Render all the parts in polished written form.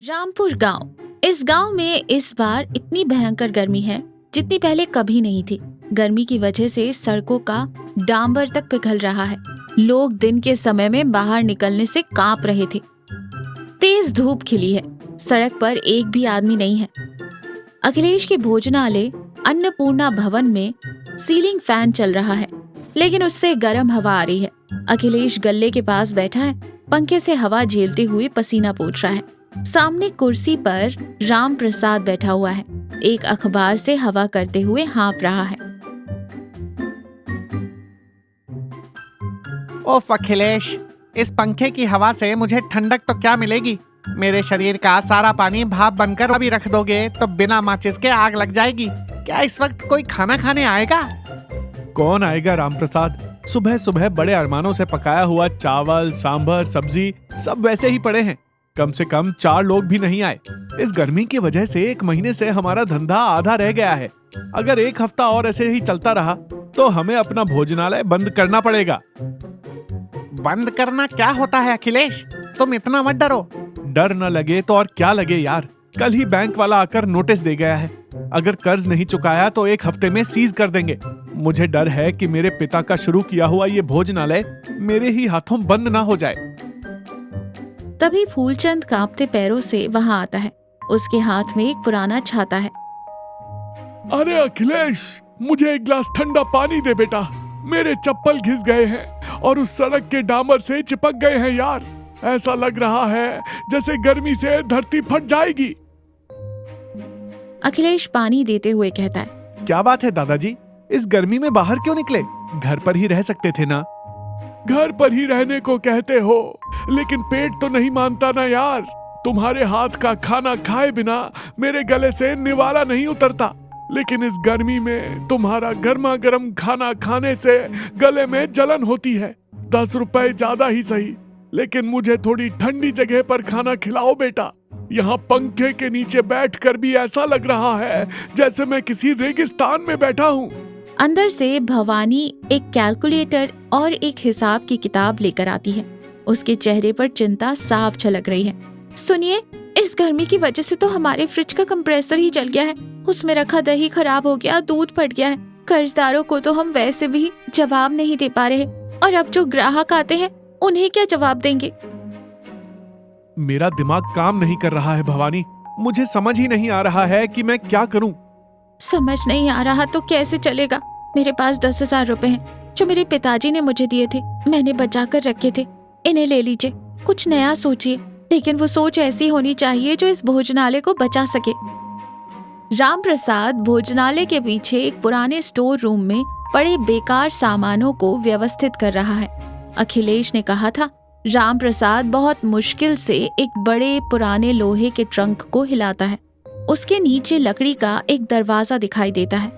रामपुर गांव। इस गांव में इस बार इतनी भयंकर गर्मी है जितनी पहले कभी नहीं थी। गर्मी की वजह से सड़कों का डांबर तक पिघल रहा है। लोग दिन के समय में बाहर निकलने से कांप रहे थे। तेज धूप खिली है। सड़क पर एक भी आदमी नहीं है। अखिलेश के भोजनालय अन्नपूर्णा भवन में सीलिंग फैन चल रहा है, लेकिन उससे गर्म हवा आ रही है। अखिलेश गल्ले के पास बैठा है, पंखे से हवा झेलते हुए पसीना पोंछ रहा है। सामने कुर्सी पर राम प्रसाद बैठा हुआ है, एक अखबार से हवा करते हुए हाँफ रहा है। ओफ अखिलेश, इस पंखे की हवा से मुझे ठंडक तो क्या मिलेगी। मेरे शरीर का सारा पानी भाप बनकर अभी रख दोगे तो बिना माचिस के आग लग जाएगी। क्या इस वक्त कोई खाना खाने आएगा? कौन आएगा रामप्रसाद? सुबह सुबह बड़े अरमानों से पकाया हुआ चावल, सांभर, सब्जी सब वैसे ही पड़े हैं। कम से कम 4 लोग भी नहीं आए। इस गर्मी की वजह से 1 महीने से हमारा धंधा आधा रह गया है। अगर 1 हफ्ता और ऐसे ही चलता रहा तो हमें अपना भोजनालय बंद करना पड़ेगा। बंद करना क्या होता है अखिलेश? तुम इतना मत डरो। डर न लगे तो और क्या लगे यार। कल ही बैंक वाला आकर नोटिस दे गया है। अगर कर्ज नहीं चुकाया तो 1 हफ्ते में सीज कर देंगे। मुझे डर है कि मेरे पिता का शुरू किया हुआ ये भोजनालय मेरे ही हाथों बंद ना हो जाए। तभी फूलचंद कांपते पैरों से वहां आता है। उसके हाथ में एक पुराना छाता है। अरे अखिलेश, मुझे 1 गिलास ठंडा पानी दे बेटा। मेरे चप्पल घिस गए हैं और उस सड़क के डामर से चिपक गए हैं यार। ऐसा लग रहा है जैसे गर्मी से धरती फट जाएगी। अखिलेश पानी देते हुए कहता है, क्या बात है दादाजी, इस गर्मी में बाहर क्यों निकले? घर पर ही रह सकते थे ना। घर पर ही रहने को कहते हो, लेकिन पेट तो नहीं मानता ना यार। तुम्हारे हाथ का खाना खाए बिना मेरे गले से निवाला नहीं उतरता, लेकिन इस गर्मी में तुम्हारा गर्मा गर्म खाना खाने से गले में जलन होती है। 10 रुपए ज्यादा ही सही, लेकिन मुझे थोड़ी ठंडी जगह पर खाना खिलाओ बेटा। यहाँ पंखे के नीचे बैठकर भी ऐसा लग रहा है जैसे मैं किसी रेगिस्तान में बैठा हूँ। अंदर से भवानी एक कैलकुलेटर और एक हिसाब की किताब लेकर आती है। उसके चेहरे पर चिंता साफ झलक रही है। सुनिए, इस गर्मी की वजह से तो हमारे फ्रिज का कंप्रेसर ही जल गया है। उसमें रखा दही खराब हो गया, दूध फट गया है। कर्जदारों को तो हम वैसे भी जवाब नहीं दे पा रहे, और अब जो ग्राहक आते हैं उन्हें क्या जवाब देंगे? मेरा दिमाग काम नहीं कर रहा है भवानी। मुझे समझ ही नहीं आ रहा है कि मैं क्या करूं। समझ नहीं आ रहा तो कैसे चलेगा? मेरे पास 10,000 रुपए हैं जो मेरे पिताजी ने मुझे दिए थे। मैंने बचा कर रखे थे। इन्हें ले लीजिए, कुछ नया सोचिए, लेकिन वो सोच ऐसी होनी चाहिए जो इस भोजनालय को बचा सके। राम प्रसाद भोजनालय के पीछे एक पुराने स्टोर रूम में पड़े बेकार सामानों को व्यवस्थित कर रहा है। अखिलेश ने कहा था। राम प्रसाद बहुत मुश्किल से एक बड़े पुराने लोहे के ट्रंक को हिलाता है। उसके नीचे लकड़ी का एक दरवाजा दिखाई देता है।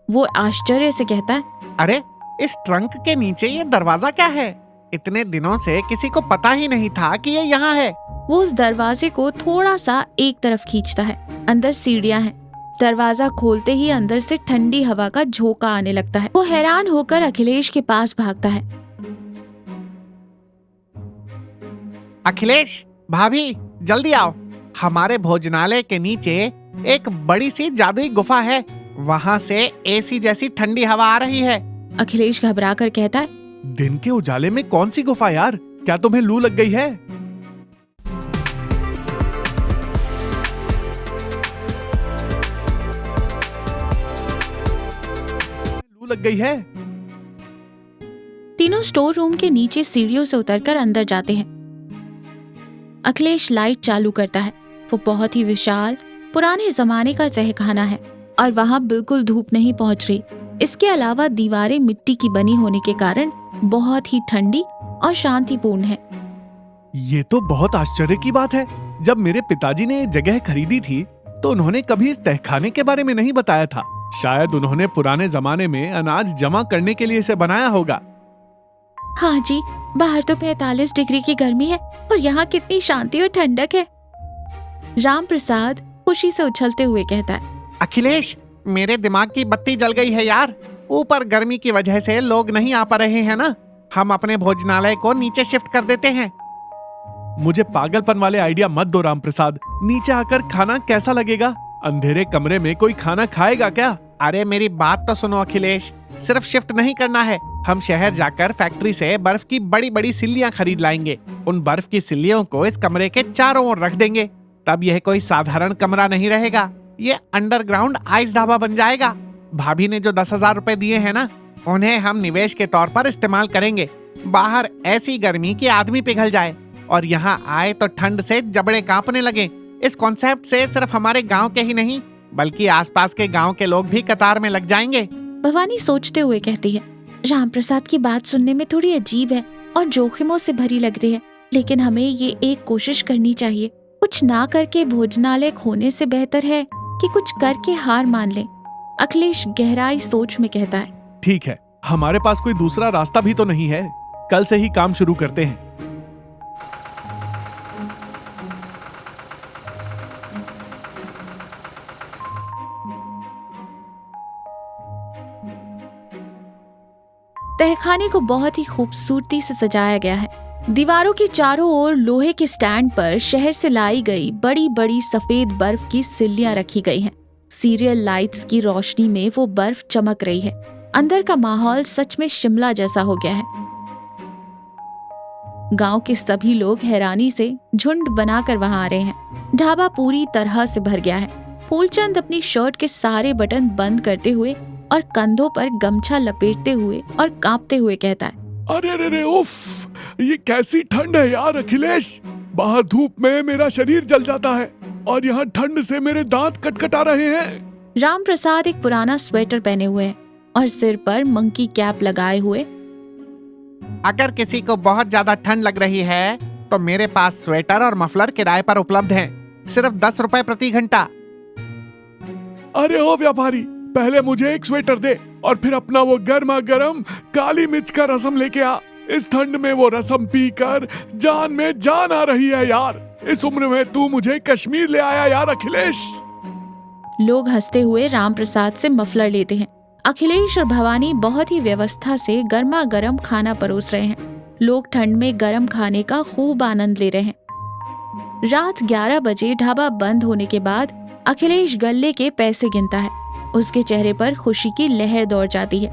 वो आश्चर्य से कहता है, अरे, इस ट्रंक के नीचे ये दरवाजा क्या है? इतने दिनों से किसी को पता ही नहीं था कि ये यहाँ है। वो उस दरवाजे को थोड़ा सा एक तरफ खींचता है। अंदर सीढ़ियां हैं। दरवाजा खोलते ही अंदर से ठंडी हवा का झोंका आने लगता है। वो हैरान होकर अखिलेश के पास भागता है। अखिलेश, भाभी, जल्दी आओ। हमारे भोजनालय के नीचे एक बड़ी सी जादुई गुफा है। वहाँ से एसी जैसी ठंडी हवा आ रही है। अखिलेश घबरा कर कहता है, दिन के उजाले में कौन सी गुफा यार? क्या तुम्हें लू लग गई है? लू लग गई है? तीनों स्टोर रूम के नीचे सीढ़ियों से उतरकर अंदर जाते हैं। अखिलेश लाइट चालू करता है। वो बहुत ही विशाल पुराने जमाने का तहखाना है और वहाँ बिल्कुल धूप नहीं पहुँच रही। इसके अलावा दीवारें मिट्टी की बनी होने के कारण बहुत ही ठंडी और शांतिपूर्ण है। ये तो बहुत आश्चर्य की बात है। जब मेरे पिताजी ने ये जगह खरीदी थी तो उन्होंने कभी इस तहखाने के बारे में नहीं बताया था। शायद उन्होंने पुराने जमाने में अनाज जमा करने के लिए इसे बनाया होगा। हाँ जी, बाहर तो 45 डिग्री की गर्मी है और यहाँ कितनी शांति और ठंडक है। राम प्रसाद खुशी से उछलते हुए कहता है, अखिलेश, मेरे दिमाग की बत्ती जल गई है यार। ऊपर गर्मी की वजह से लोग नहीं आ पा रहे हैं ना। हम अपने भोजनालय को नीचे शिफ्ट कर देते हैं। मुझे पागलपन वाले आइडिया मत दो राम प्रसाद। नीचे आकर खाना कैसा लगेगा? अंधेरे कमरे में कोई खाना खाएगा क्या? अरे मेरी बात तो सुनो अखिलेश, सिर्फ शिफ्ट नहीं करना है, हम शहर जाकर फैक्ट्री से बर्फ की बड़ी बड़ी सिल्लियां खरीद लाएंगे। उन बर्फ की सिल्लियों को इस कमरे के चारों ओर रख देंगे। तब यह कोई साधारण कमरा नहीं रहेगा, ये अंडरग्राउंड आइस ढाबा बन जाएगा। भाभी ने जो 10,000 रुपए दिए हैं ना, उन्हें हम निवेश के तौर पर इस्तेमाल करेंगे। बाहर ऐसी गर्मी कि आदमी पिघल जाए और यहाँ आए तो ठंड से जबड़े कांपने लगे। इस कॉन्सेप्ट से सिर्फ हमारे गांव के ही नहीं बल्कि आसपास के गांव के लोग भी कतार में लग जाएंगे। भवानी सोचते हुए कहती है, राम प्रसाद की बात सुनने में थोड़ी अजीब है और जोखिमों से भरी लग रही है, लेकिन हमें ये एक कोशिश करनी चाहिए। कुछ ना करके भोजनालय खोने से बेहतर है कि कुछ करके हार मान लें। अखिलेश गहराई सोच में कहता है। ठीक है, हमारे पास कोई दूसरा रास्ता भी तो नहीं है। कल से ही काम शुरू करते हैं। तहखाने को बहुत ही खूबसूरती से सजाया गया है। दीवारों के चारों ओर लोहे के स्टैंड पर शहर से लाई गई बड़ी बड़ी सफेद बर्फ की सिल्लियां रखी गई हैं। सीरियल लाइट्स की रोशनी में वो बर्फ चमक रही है। अंदर का माहौल सच में शिमला जैसा हो गया है। गांव के सभी लोग हैरानी से झुंड बनाकर वहां आ रहे हैं। ढाबा पूरी तरह से भर गया है। फूलचंद अपनी शर्ट के सारे बटन बंद करते हुए और कंधों पर गमछा लपेटते हुए और कांपते हुए कहता है, अरे अरे उफ, ये कैसी ठंड है यार अखिलेश। बाहर धूप में मेरा शरीर जल जाता है और यहाँ ठंड से मेरे दांत कटकटा रहे हैं। राम प्रसाद एक पुराना स्वेटर पहने हुए हैं और सिर पर मंकी कैप लगाए हुए। अगर किसी को बहुत ज्यादा ठंड लग रही है तो मेरे पास स्वेटर और मफलर किराए पर उपलब्ध हैं, सिर्फ 10 रुपए प्रति घंटा। अरे ओ व्यापारी, पहले मुझे एक स्वेटर दे और फिर अपना वो गर्मा गर्म काली मिर्च का रसम लेके आ। इस ठंड में वो रसम पीकर जान में जान आ रही है यार। इस उम्र में तू मुझे कश्मीर ले आया यार अखिलेश। लोग हंसते हुए राम प्रसाद से मफलर लेते हैं। अखिलेश और भवानी बहुत ही व्यवस्था से गर्मा गर्म खाना परोस रहे हैं। लोग ठंड में गर्म खाने का खूब आनंद ले रहे हैं। रात 11 बजे ढाबा बंद होने के बाद अखिलेश गल्ले के पैसे गिनता है। उसके चेहरे पर खुशी की लहर दौड़ जाती है।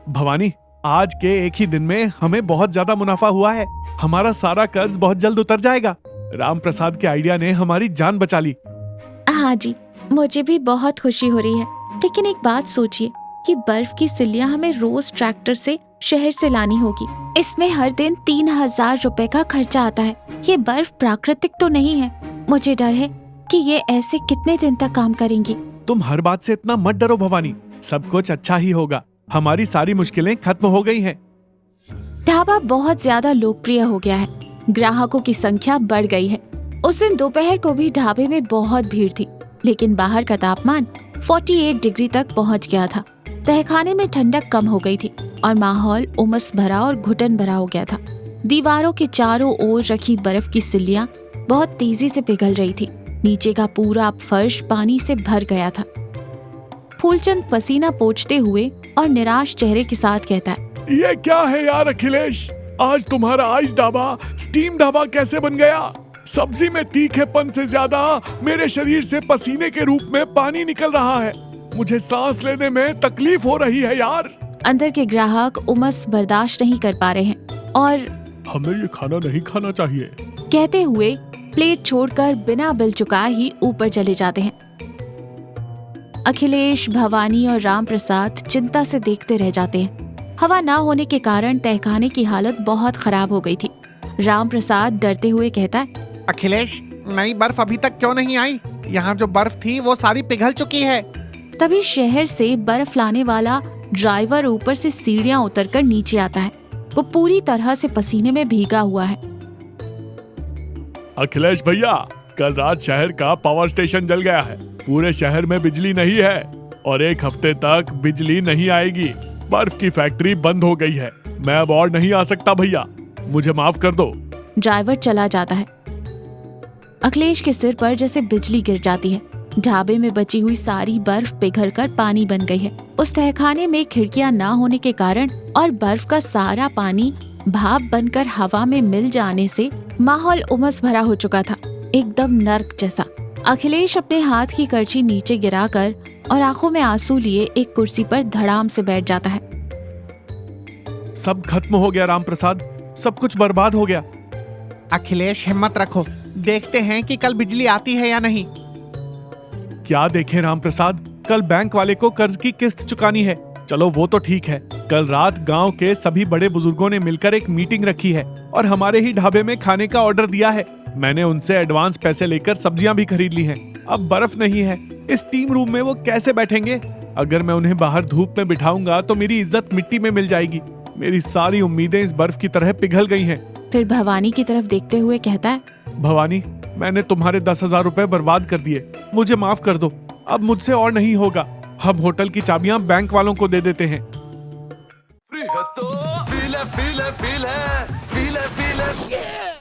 भवानी, आज के एक ही दिन में हमें बहुत ज्यादा मुनाफा हुआ है। हमारा सारा कर्ज बहुत जल्द उतर जाएगा। राम प्रसाद के आइडिया ने हमारी जान बचा ली। हाँ जी, मुझे भी बहुत खुशी हो रही है। लेकिन एक बात सोचिए कि बर्फ की सिल्लियां हमें रोज ट्रैक्टर से शहर से लानी होगी। इसमें हर दिन 3,000 रुपए का खर्चा आता है। ये बर्फ प्राकृतिक तो नहीं है। मुझे डर है कि ये ऐसे कितने दिन तक काम करेंगी। तुम हर बात से इतना मत डरो भवानी, सब कुछ अच्छा ही होगा। हमारी सारी मुश्किलें खत्म हो गई हैं। ढाबा बहुत ज्यादा लोकप्रिय हो गया है। ग्राहकों की संख्या बढ़ गई है। उस दिन दोपहर को भी ढाबे में बहुत भीड़ थी, लेकिन बाहर का तापमान 48 डिग्री तक पहुंच गया था। तहखाने में ठंडक कम हो गई थी और माहौल उमस भरा और घुटन भरा हो गया था। दीवारों के चारों ओर रखी बर्फ की सिल्लियां बहुत तेजी से पिघल रही थी। नीचे का पूरा फर्श पानी से भर गया था। फूलचंद पसीना पोंछते हुए और निराश चेहरे के साथ कहता है, ये क्या है यार अखिलेश, आज तुम्हारा आइस ढाबा स्टीम ढाबा कैसे बन गया? सब्जी में तीखेपन से ज्यादा मेरे शरीर से पसीने के रूप में पानी निकल रहा है। मुझे सांस लेने में तकलीफ हो रही है यार। अंदर के ग्राहक उमस बर्दाश्त नहीं कर पा रहे हैं और हमें ये खाना नहीं खाना चाहिए कहते हुए प्लेट छोड़कर बिना बिल चुकाए ही ऊपर चले जाते हैं। अखिलेश, भवानी और राम प्रसाद चिंता से देखते रह जाते हैं। हवा ना होने के कारण तहखाने की हालत बहुत खराब हो गई थी। राम प्रसाद डरते हुए कहता है, अखिलेश, नई बर्फ अभी तक क्यों नहीं आई? यहाँ जो बर्फ थी वो सारी पिघल चुकी है। तभी शहर से बर्फ लाने वाला ड्राइवर ऊपर से सीढ़ियां उतरकर नीचे आता है। वो पूरी तरह से पसीने में भीगा हुआ है। अखिलेश भैया, कल रात शहर का पावर स्टेशन जल गया है। पूरे शहर में बिजली नहीं है और 1 हफ्ते तक बिजली नहीं आएगी। बर्फ की फैक्ट्री बंद हो गई है। मैं अब और नहीं आ सकता भैया, मुझे माफ कर दो। ड्राइवर चला जाता है। अखिलेश के सिर पर जैसे बिजली गिर जाती है। ढाबे में बची हुई सारी बर्फ पिघलकर पानी बन गई है। उस तहखाने में खिड़कियां ना होने के कारण और बर्फ का सारा पानी भाप बनकर हवा में मिल जाने से माहौल उमस भरा हो चुका था, एकदम नर्क जैसा। अखिलेश अपने हाथ की करची नीचे गिराकर और आंखों में आंसू लिए एक कुर्सी पर धड़ाम से बैठ जाता है। सब खत्म हो गया राम प्रसाद, सब कुछ बर्बाद हो गया। अखिलेश हिम्मत रखो, देखते हैं कि कल बिजली आती है या नहीं। क्या देखें राम प्रसाद, कल बैंक वाले को कर्ज की किस्त चुकानी है। चलो वो तो ठीक है, कल रात गांव के सभी बड़े बुजुर्गों ने मिलकर एक मीटिंग रखी है और हमारे ही ढाबे में खाने का ऑर्डर दिया है। मैंने उनसे एडवांस पैसे लेकर सब्जियां भी खरीद ली हैं। अब बर्फ नहीं है, इस टीम रूम में वो कैसे बैठेंगे? अगर मैं उन्हें बाहर धूप में बिठाऊंगा तो मेरी इज्जत मिट्टी में मिल जाएगी। मेरी सारी उम्मीदें इस बर्फ की तरह पिघल गई हैं। फिर भवानी की तरफ देखते हुए कहता है, भवानी, मैंने तुम्हारे 10,000 रुपए बर्बाद कर दिए, मुझे माफ कर दो। अब मुझसे और नहीं होगा। हम होटल की चाबियां बैंक वालों को दे देते हैं।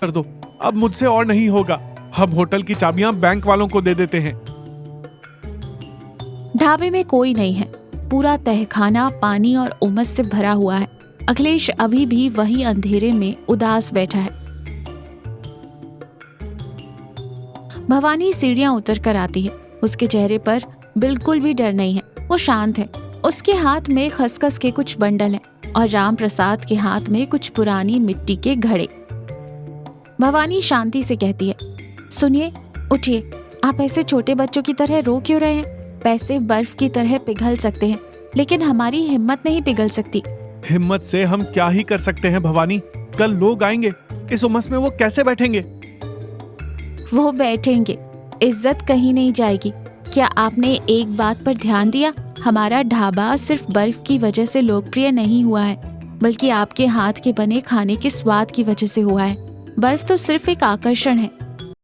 कर दो, अब मुझसे और नहीं होगा। हम होटल की चाबियां बैंक वालों को दे देते हैं। ढाबे में कोई नहीं है, पूरा तहखाना पानी और उमस से भरा हुआ है। अखिलेश अभी भी वही अंधेरे में उदास बैठा है। भवानी सीढ़ियां उतर कर आती है। उसके चेहरे पर बिल्कुल भी डर नहीं है, वो शांत है। उसके हाथ में खसखस के कुछ बंडल हैं और राम प्रसाद के हाथ में कुछ पुरानी मिट्टी के घड़े। भवानी शांति से कहती है, सुनिए, उठिए, आप ऐसे छोटे बच्चों की तरह रो क्यों रहे हैं? पैसे बर्फ की तरह पिघल सकते हैं, लेकिन हमारी हिम्मत नहीं पिघल सकती। हिम्मत से हम क्या ही कर सकते हैं भवानी? कल लोग आएंगे, इस उमस में वो कैसे बैठेंगे? वो बैठेंगे, इज्जत कहीं नहीं जाएगी। क्या आपने एक बात पर ध्यान दिया? हमारा ढाबा सिर्फ बर्फ की वजह से लोकप्रिय नहीं हुआ है, बल्कि आपके हाथ के बने खाने के स्वाद की वजह से हुआ है। बर्फ तो सिर्फ एक आकर्षण है,